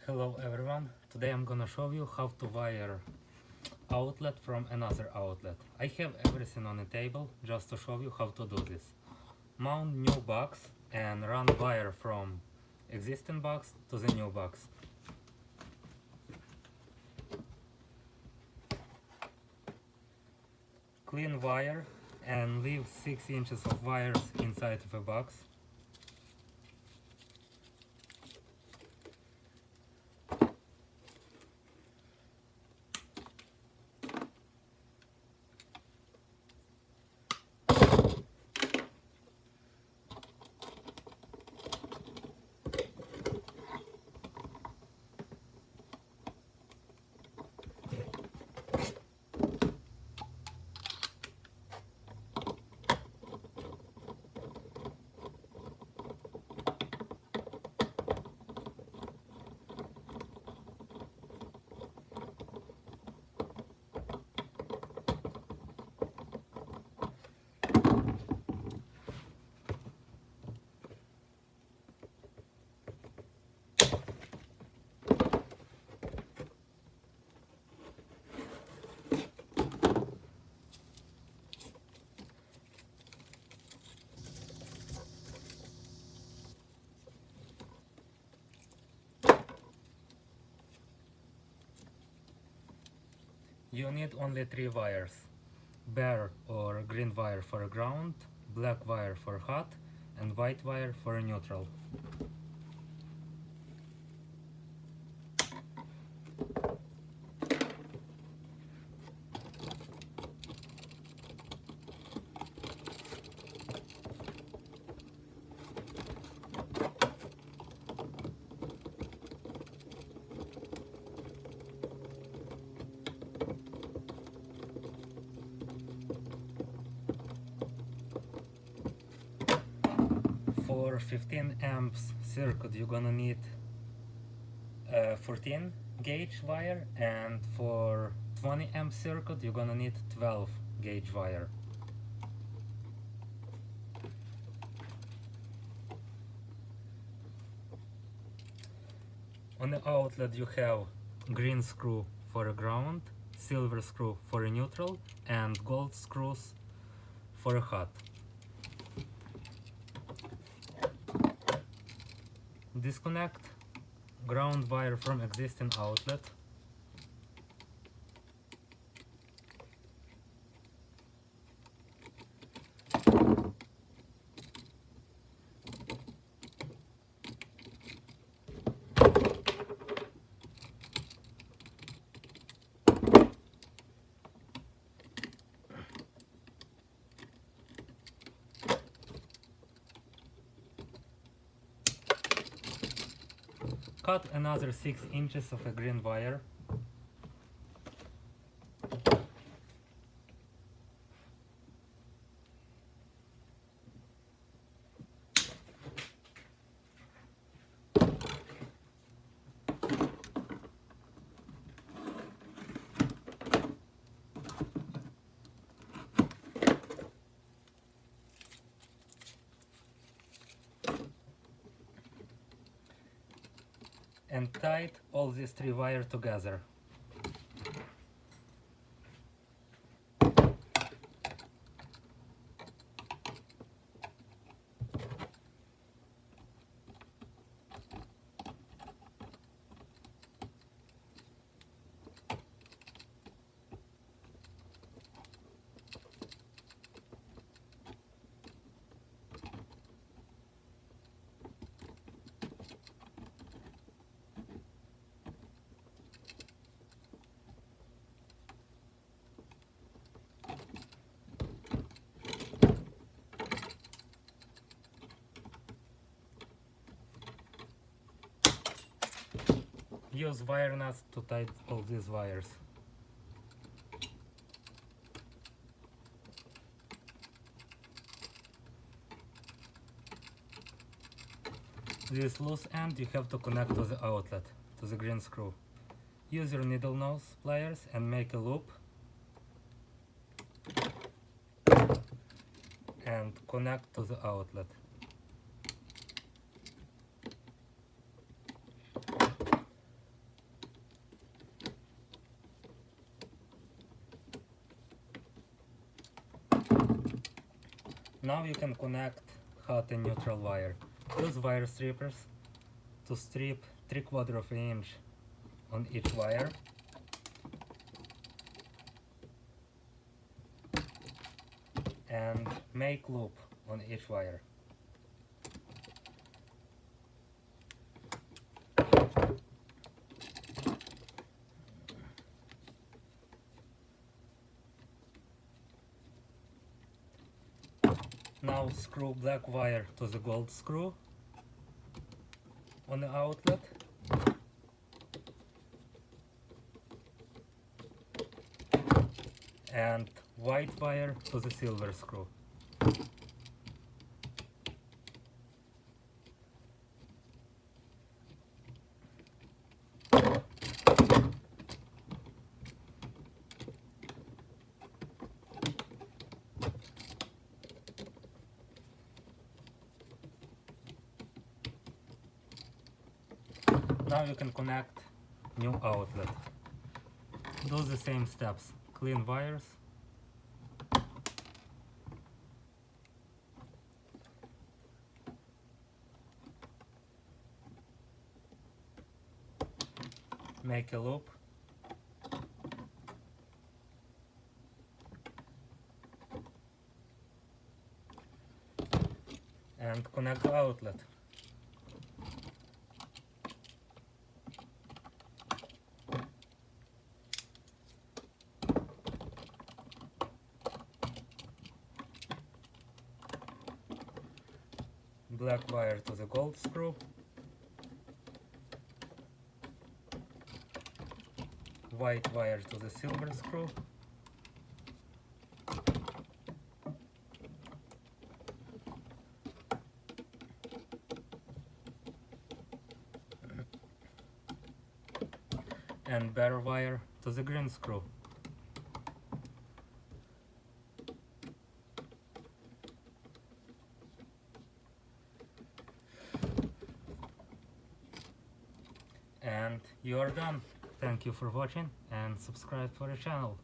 Hello everyone, today I'm gonna show you how to wire outlet from another outlet. I have everything on the table just to show you how to do this. Mount new box and run wire from existing box to the new box. Clean wire and leave 6 inches of wires inside of a box. You need only 3 wires: bare or green wire for ground, black wire for hot, and white wire for neutral. For 15 amps circuit you're gonna need 14 gauge wire, and for 20 amp circuit you're gonna need 12 gauge wire. On the outlet you have green screw for a ground, silver screw for a neutral, and gold screws for a hot. Disconnect ground wire from existing outlet. Cut another 6 inches of a green wire. And tied all these 3 wires together. Use wire nuts to tie all these wires. This loose end you have to connect to the outlet, to the green screw. Use your needle nose pliers and make a loop and connect to the outlet. Now you can connect hot and neutral wire. Use wire strippers to strip 3/4 of an inch on each wire. And make loop on each wire. Now screw black wire to the gold screw on the outlet. And white wire to the silver screw. Now you can connect new outlet. Do the same steps. Clean wires. Make a loop. And connect the outlet. Black wire to the gold screw. White wire to the silver screw. And bare wire to the green screw. And you are done. Thank you for watching and subscribe for the channel.